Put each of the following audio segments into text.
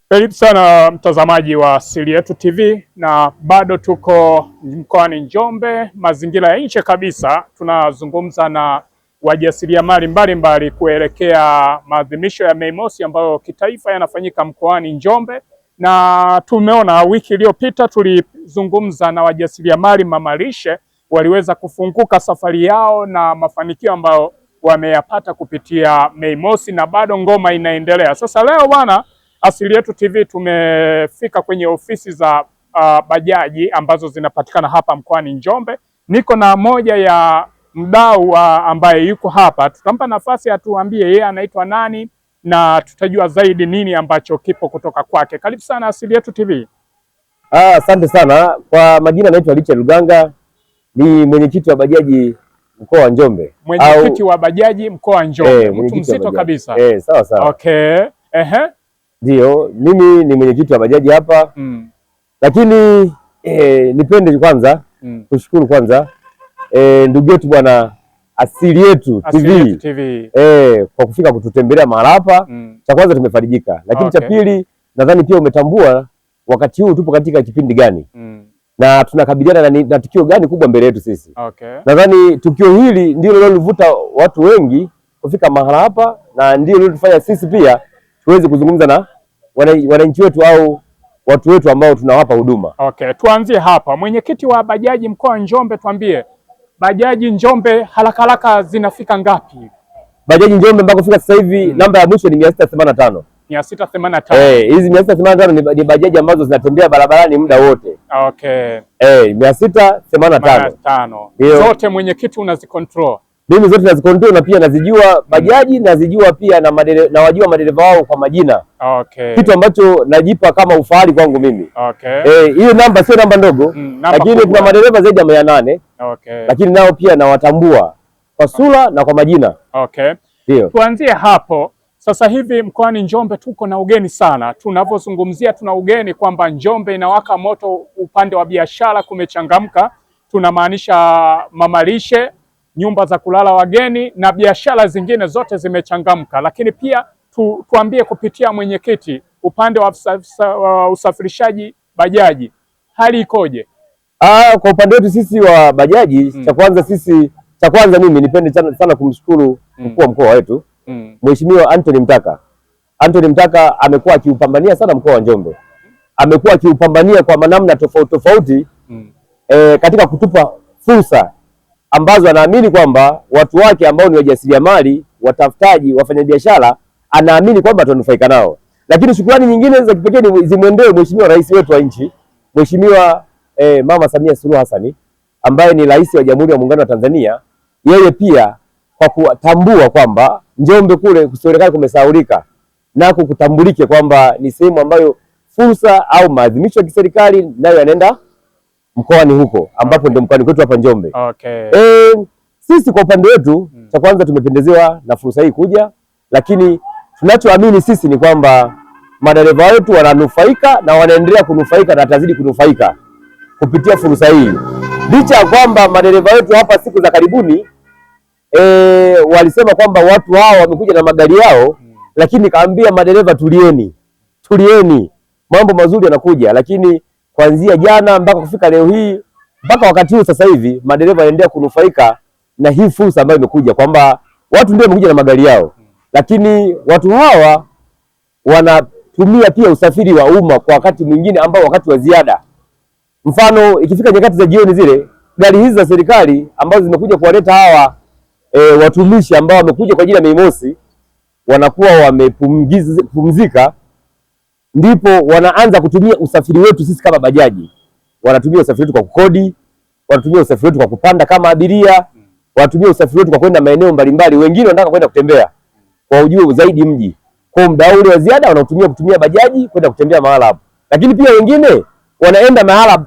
Karibu sana mtazamaji wa Siri Yetu TV, na bado tuko mkoani Njombe, mazingira ya nje kabisa. Tunazungumza na wajasiriamali mbalimbali kuelekea maadhimisho ya Mei Mosi ambayo kitaifa yanafanyika mkoani Njombe, na tumeona wiki iliyopita tulizungumza na wajasiriamali mamalishe waliweza kufunguka safari yao na mafanikio ambayo wameyapata kupitia Mei Mosi, na bado ngoma inaendelea. Sasa leo bwana, Siri Yetu TV tumefika kwenye ofisi za bajaji ambazo zinapatikana hapa mkoani Njombe. Niko na moja ya mdau ambaye yuko hapa, tutampa nafasi atuambie yeye anaitwa nani na tutajua zaidi nini ambacho kipo kutoka kwake. Karibu sana Siri Yetu TV. Asante sana. Kwa majina naitwa Richard Luganga, ni mwenyekiti wa bajaji mkoa wa Njombe. Mwenyekiti wa bajaji mkoa wa Njombe. Mtu mzito kabisa. Sawa sawa. Okay. Ndio, mimi ni mwenyekiti wa bajaji hapa. Lakini nipende kwanza kushukuru kwanza ndugu yetu bwana Siri Yetu TV kwa kufika kututembelea mahali hapa. Cha kwanza tumefarijika, lakini cha pili nadhani pia umetambua wakati huu tupo katika kipindi gani na tunakabiliana na tukio gani kubwa mbele yetu sisi. Nadhani tukio hili ndio lilovuta watu wengi kufika mahali hapa na ndio lilotufanya sisi pia tuweze kuzungumza na wananchi wetu au watu wetu ambao tunawapa huduma. Tuanzie hapa. Mwenyekiti wa bajaji mkoa wa Njombe, tuambie bajaji Njombe haraka haraka zinafika ngapi? Bajaji Njombe mpaka kufika sasa hivi namba ya mwisho ni 685. 685. Hizi 685 ni bajaji ambazo zinatembea barabarani muda wote. 685. Zote mwenyekiti unazicontrol? Mimi zote nazikontrol na pia nazijua bajaji, nazijua pia na wajua madereva wao kwa majina. Kitu ambacho najipa kama ufahari kwangu mimi. Hiyo namba sio namba ndogo, lakini kuna madereva zaidi ya 800. Lakini nao pia nawatambua kwa sura na kwa majina. Ndio. Tuanzie hapo. Sasa hivi mkoani Njombe tuko na ugeni sana. Tunavyozungumzia tuna ugeni kwamba Njombe inawaka moto, upande wa biashara kumechangamka. Tunamaanisha mamalishe, nyumba za kulala wageni na biashara zingine zote zimechangamka. Lakini pia tuambie kupitia mwenyekiti, upande wa usafirishaji bajaji hali ikoje? Kwa upande wetu sisi wa bajaji, cha kwanza mimi nipende sana kumshukuru mkuu wa mkoa wetu Mheshimiwa Anthony Mtaka. Anthony Mtaka amekuwa akiupambania sana mkoa wa Njombe. Amekuwa akiupambania kwa namna tofauti tofauti katika kutupa fursa ambazo anaamini kwamba watu wake ambao ni wajasiriamali, watafutaji, wafanyabiashara, anaamini kwamba tunanufaika nao. Lakini shukrani nyingine za kipekee zimwendee Mheshimiwa Rais wetu wa nchi, Mheshimiwa Mama Samia Suluhu Hassan, ambaye ni Rais wa Jamhuri ya Muungano wa Tanzania. Yeye pia kwa kutambua kwamba Njombe kule kusionekana kumesahaulika, nako kutambulike kwamba ni sehemu ambayo fursa au maadhimisho ya kiserikali nayo yanaenda mkoani huko ambapo ndio mkoani kwetu hapa Njombe. Sisi kwa upande wetu cha kwanza tumependezewa na fursa hii kuja, lakini tunachoamini sisi ni kwamba madereva wetu wananufaika na wanaendelea kunufaika na watazidi kunufaika kupitia fursa hii. Licha ya kwamba madereva wetu hapa siku za karibuni walisema kwamba watu hao wamekuja na magari yao, lakini nikaambia madereva tulieni, mambo mazuri yanakuja. Lakini kuanzia jana mpaka kufika leo hii mpaka wakati huu sasa hivi madereva wanaendelea kunufaika na hii fursa ambayo imekuja, kwamba watu ndio wamekuja na magari yao, lakini watu hawa wanatumia pia usafiri wa umma kwa wakati mwingine ambao wakati wa ziada. Mfano, ikifika nyakati za jioni, zile gari hizi za serikali ambazo zimekuja kuwaleta hawa watumishi ambao wamekuja kwa ajili ya Mei Mosi wanakuwa wamepumzika, ndipo wanaanza kutumia usafiri wetu sisi kama bajaji. Wanatumia usafiri wetu kwa kukodi, wanatumia usafiri wetu kwa kupanda kama abiria, wanatumia usafiri wetu kwa kwenda maeneo mbalimbali. Wengine wanataka kwenda kutembea kwa ujue zaidi mji, kwa muda ule wa ziada wanatumia bajaji kwenda kutembea mahala hapo. Lakini pia wengine wanaenda mahala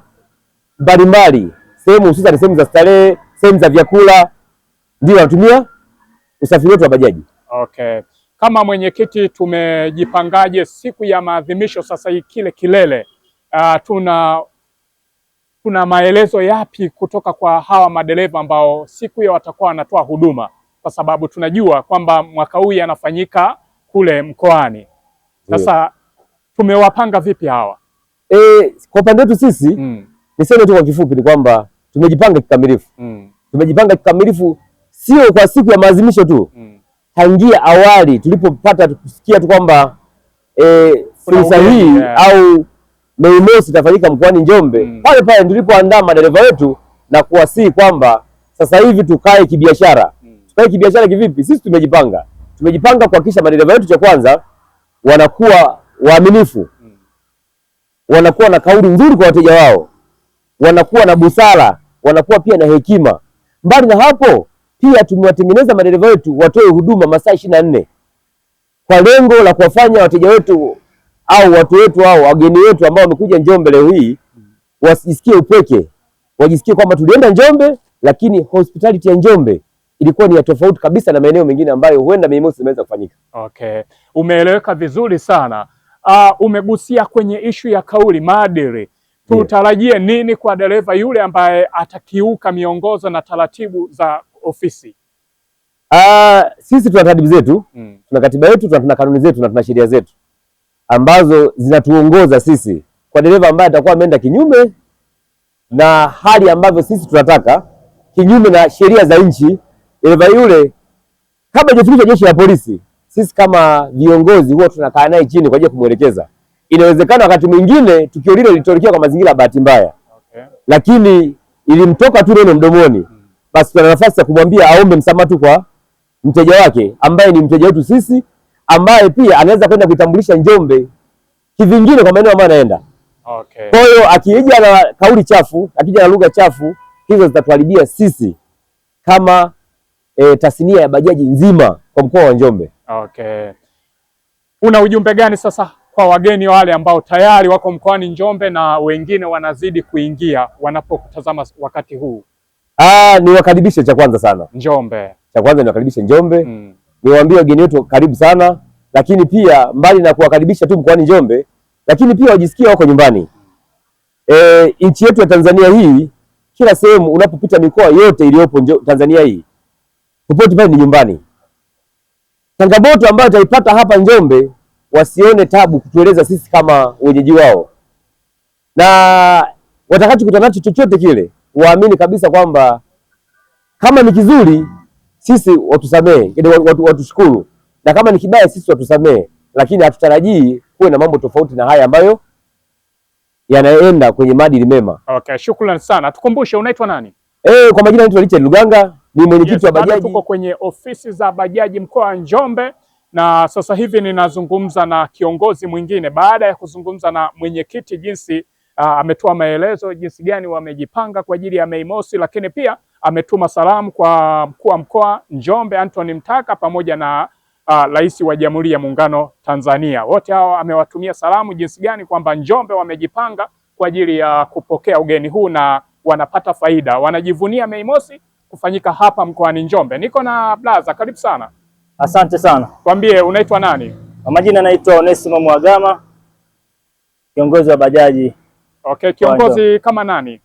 mbalimbali, sehemu hususan sehemu za starehe, sehemu za vyakula, ndio wanatumia usafiri wetu wa bajaji. Kama mwenyekiti, tumejipangaje siku ya maadhimisho sasa hii kile kilele? Tuna maelezo yapi kutoka kwa hawa madereva ambao siku hiyo watakuwa wanatoa huduma, kwa sababu tunajua kwamba mwaka huu yanafanyika kule mkoani. Sasa tumewapanga vipi hawa? Kwa upande wetu sisi niseme tu kwa kifupi ni kwamba tumejipanga kikamilifu. Tumejipanga kikamilifu, sio kwa siku ya maadhimisho tu. Tangia awali tulipopata kusikia tu kwamba fursa hii au Mei Mosi itafanyika mkoani Njombe, pale pale tulipoandaa madereva wetu na kuwasihi kwamba sasa hivi tukae kibiashara. Tukae kibiashara kivipi? Sisi tumejipanga kuhakikisha madereva wetu, cha kwanza, wanakuwa waaminifu, wanakuwa na kauli nzuri kwa wateja wao, wanakuwa na busara, wanakuwa pia na hekima. Mbali na hapo, pia tumewatengeneza madereva wetu watoe huduma masaa 24 kwa lengo la kuwafanya wateja wetu au watu wetu au wageni wetu ambao wamekuja Njombe leo hii wasisikie upweke, wajisikie kwamba tulienda Njombe, lakini hospitality ya Njombe ilikuwa ni ya tofauti kabisa na maeneo mengine ambayo huenda Mei Mosi imeweza kufanyika. Okay, umeeleweka vizuri sana. Umegusia kwenye ishu ya kauli, maadili. Tutarajie nini kwa dereva yule ambaye atakiuka miongozo na taratibu za ofisi? Sisi tuna taratibu zetu, tuna katiba yetu, tuna kanuni zetu na tuna sheria zetu ambazo zinatuongoza sisi. Kwa dereva ambaye atakuwa ameenda kinyume na hali ambavyo sisi tunataka, kinyume na sheria za nchi, dereva yule kabla hajafikishwa jeshi la polisi, sisi kama viongozi huwa tunakaa naye chini kwa ajili ya kumuelekeza. Inawezekana wakati mwingine tukio lile lilitokea kwa mazingira ya bahati mbaya, lakini ilimtoka tu neno mdomoni, basi tuna nafasi ya kumwambia aombe msamaha tu kwa mteja wake ambaye ni mteja wetu sisi, ambaye pia anaweza kwenda kuitambulisha Njombe kivingine kwa maeneo ambayo anaenda. Kwa hiyo akija na kauli chafu, akija na lugha chafu, hizo zitatuharibia sisi kama tasnia ya bajaji nzima kwa mkoa wa Njombe. Una ujumbe gani sasa kwa wageni wale ambao tayari wako mkoani Njombe na wengine wanazidi kuingia wanapokutazama wakati huu? Niwakaribishe cha kwanza sana Njombe. Cha kwanza niwakaribishe Njombe. Niwaambie wageni wetu karibu sana, lakini pia mbali na kuwakaribisha tu mkoani Njombe, lakini pia wajisikie wako nyumbani. Nchi yetu ya Tanzania hii, kila sehemu unapopita, mikoa yote iliyopo Tanzania hii, popote pale ni nyumbani. Changamoto ambayo taipata hapa Njombe, wasione tabu kutueleza sisi kama wenyeji wao, na watakachokutana nacho chochote kile waamini kabisa kwamba kama ni kizuri sisi watusamee, watushukuru, na kama ni kibaya sisi watusamee, lakini hatutarajii kuwe na mambo tofauti na haya ambayo yanaenda kwenye maadili mema. Shukrani sana. Tukumbushe, unaitwa nani? Kwa majina naitwa Richard Luganga, ni mwenyekiti wa bajaji. Tuko kwenye ofisi za bajaji mkoa wa Njombe, na sasa hivi ninazungumza na kiongozi mwingine baada ya kuzungumza na mwenyekiti jinsi ametoa maelezo jinsi gani wamejipanga kwa ajili ya Mei Mosi, lakini pia ametuma salamu kwa mkuu wa mkoa Njombe Anthony Mtaka pamoja na Rais wa Jamhuri ya Muungano Tanzania. Wote hao amewatumia salamu jinsi gani kwamba Njombe wamejipanga kwa ajili ya kupokea ugeni huu na wanapata faida, wanajivunia Mei Mosi kufanyika hapa mkoani Njombe. Niko na blaza, karibu sana. Asante sana. Kwambie, unaitwa nani? Kwa majina naitwa Onesimo Mwagama, kiongozi wa bajaji. Kiongozi kama nani?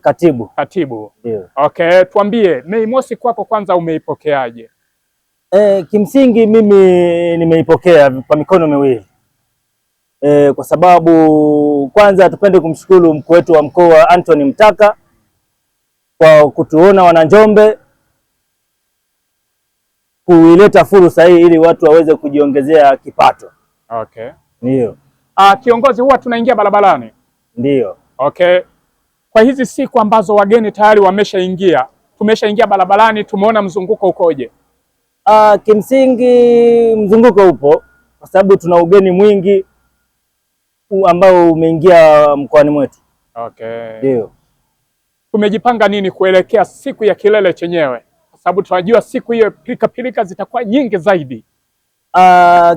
Katibu. Katibu. Ndio. Tuambie Mei Mosi kwako kwanza umeipokeaje? Kimsingi mimi nimeipokea kwa mikono miwili. Kwa sababu kwanza tupende kumshukuru mkuu wetu wa mkoa Anthony Mtaka kwa kutuona wana Njombe, kuileta fursa hii ili watu waweze kujiongezea kipato. Ndio. Kiongozi, huwa tunaingia barabarani. Ndio. Kwa hizi siku ambazo wageni tayari tumeshaingia barabarani, tumeona mzunguko ukoje? Kimsingi mzunguko upo kwa sababu tuna ugeni mwingi ambao umeingia mkoani mwetu. Ndio. Tumejipanga nini kuelekea siku ya kilele chenyewe, kwa sababu tunajua siku hiyo pilika zitakuwa nyingi zaidi?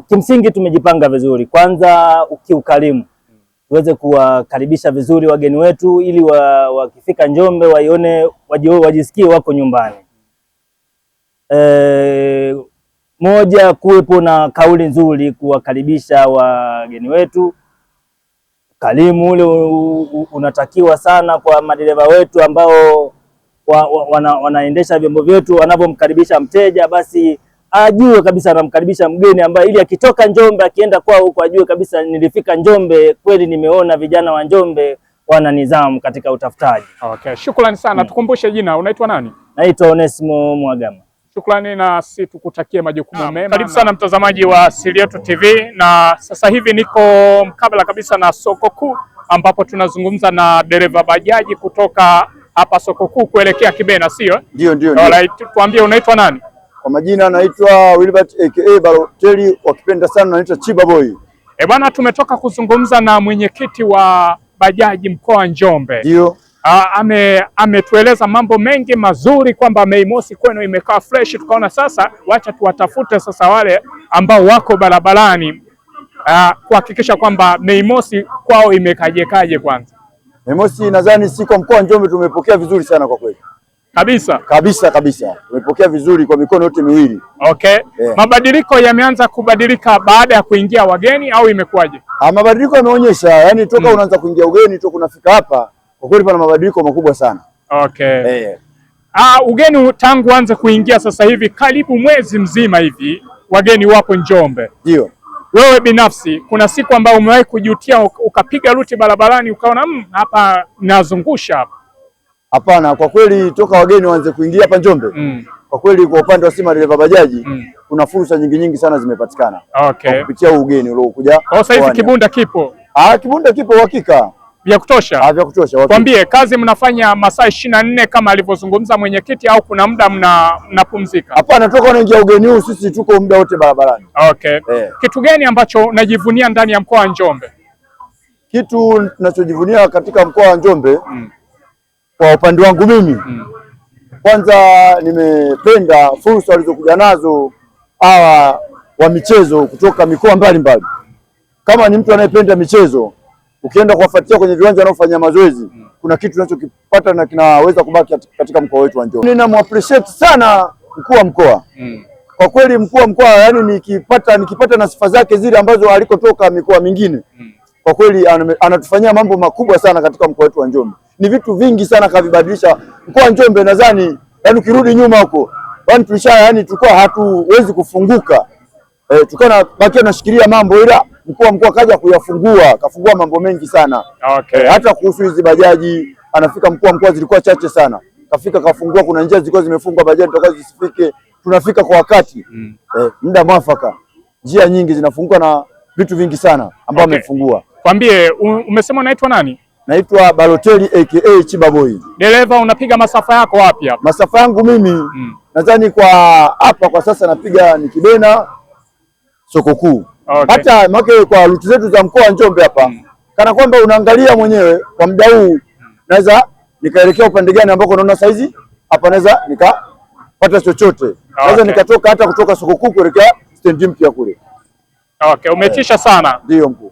Kimsingi tumejipanga vizuri. Kwanza ukiukarimu, tuweze kuwakaribisha vizuri wageni wetu ili wakifika Njombe waione, wajisikie wako nyumbani. Moja, kuwepo na kauli nzuri kuwakaribisha wageni wetu. Ukarimu ule unatakiwa sana kwa madereva wetu ambao wanaendesha vyombo vyetu. Wanapomkaribisha mteja, basi ajue kabisa anamkaribisha mgeni ambaye, ili akitoka Njombe akienda kwao huko ajue kabisa nilifika Njombe kweli, nimeona vijana wa Njombe wana nidhamu katika utafutaji. Okay, shukrani sana. Tukumbushe jina, unaitwa nani? Naitwa Onesmo Mwagama. Shukrani na si tukutakie majukumu mema. Karibu sana mtazamaji wa Asili Yetu TV, na sasa hivi niko mkabala kabisa na soko kuu ambapo tunazungumza na dereva bajaji kutoka hapa soko kuu kuelekea Kibena, sio? Ndio. Alright, tuambie unaitwa nani? Kwa majina naitwa Wilbert aka Balotelli, wakipenda sana naitwa Chiba Boy. Bwana, tumetoka kuzungumza na mwenyekiti wa bajaji mkoa wa Njombe. Ndio. Ametueleza mambo mengi mazuri kwamba Mei Mosi kwenu imekaa fresh, tukaona sasa wacha tuwatafute sasa wale ambao wako barabarani kuhakikisha kwamba Mei Mosi kwao imekajekaje. Kwanza Mei Mosi nadhani si kwa mkoa wa Njombe tumepokea vizuri sana kwa kweli. Kabisa. Tumepokea vizuri kwa mikono yote miwili. Okay. Yeah. Mabadiliko yameanza kubadilika baada ya kuingia wageni au imekuwaje? Mabadiliko yameonyesha, yani toka unaanza kuingia ugeni toka unafika hapa kwa kweli pana mabadiliko makubwa sana. Okay. Ugeni tangu anze kuingia sasa hivi karibu mwezi mzima hivi wageni wapo Njombe. Ndio. Wewe binafsi kuna siku ambayo umewahi kujutia ukapiga ruti barabarani ukaona hapa nazungusha hapa? Hapana, kwa kweli toka wageni waanze kuingia hapa Njombe kwa kweli kwa upande wa sima dereva bajaji kuna fursa nyingi sana zimepatikana. Okay. Kupitia ugeni uliokuja. Sasa hivi kibunda kipo? Kibunda kipo uhakika. Vya kutosha? Vya kutosha. Tuambie, kazi mnafanya masaa 24 kama alivyozungumza mwenyekiti au kuna muda mnapumzika? Hapana, toka unaingia ugeni huu sisi tuko muda wote barabarani. Okay. Kitu gani ambacho unajivunia ndani ya mkoa wa Njombe? Kitu tunachojivunia katika mkoa wa Njombe kwa upande wangu mimi kwanza nimependa fursa walizokuja nazo hawa wa michezo kutoka mikoa mbalimbali. Kama ni mtu anayependa michezo, ukienda kuwafuatia kwenye viwanja wanaofanya mazoezi, kuna kitu unachokipata na kinaweza kubaki katika mkoa wetu wa Njombe. Ninamappreciate sana mkuu wa mkoa. Kwa kweli mkuu wa mkoa, yani nikipata na sifa zake zile ambazo alikotoka mikoa mingine, kwa kweli anatufanyia mambo makubwa sana katika mkoa wetu wa Njombe. Ni vitu vingi sana kavibadilisha mkoa wa Njombe. Nadhani yani ukirudi nyuma huko, yani tulikuwa hatuwezi kufunguka. Tukana bakia nashikilia mambo, ila mkuu wa mkoa kaja kafungua mambo mengi sana. Okay. Hata kuhusu hizi bajaji anafika mkuu wa mkoa zilikuwa chache sana. Kafungua, kuna njia zilikuwa zimefungwa bajaji tutakuwa zisifike, tunafika kwa wakati. Muda mwafaka. Njia nyingi zinafungwa na vitu vingi sana ambao amefungua. Kwambie, umesema unaitwa nani? Naitwa Balotelli aka Chiba Boy. Dereva, unapiga masafa yako wapi hapa? Masafa yangu mimi nadhani kwa hapa kwa sasa napiga ni Kibena soko kuu. Okay. Hata make kwa ruti zetu za mkoa wa Njombe hapa kana kwamba unaangalia mwenyewe kwa muda huu naweza nikaelekea upande gani ambako naona saizi hapa naweza nikapata chochote. Naweza nikatoka hata kutoka soko kuu kuelekea stendi mpya kule. Okay, umetisha sana. Ndio mkuu.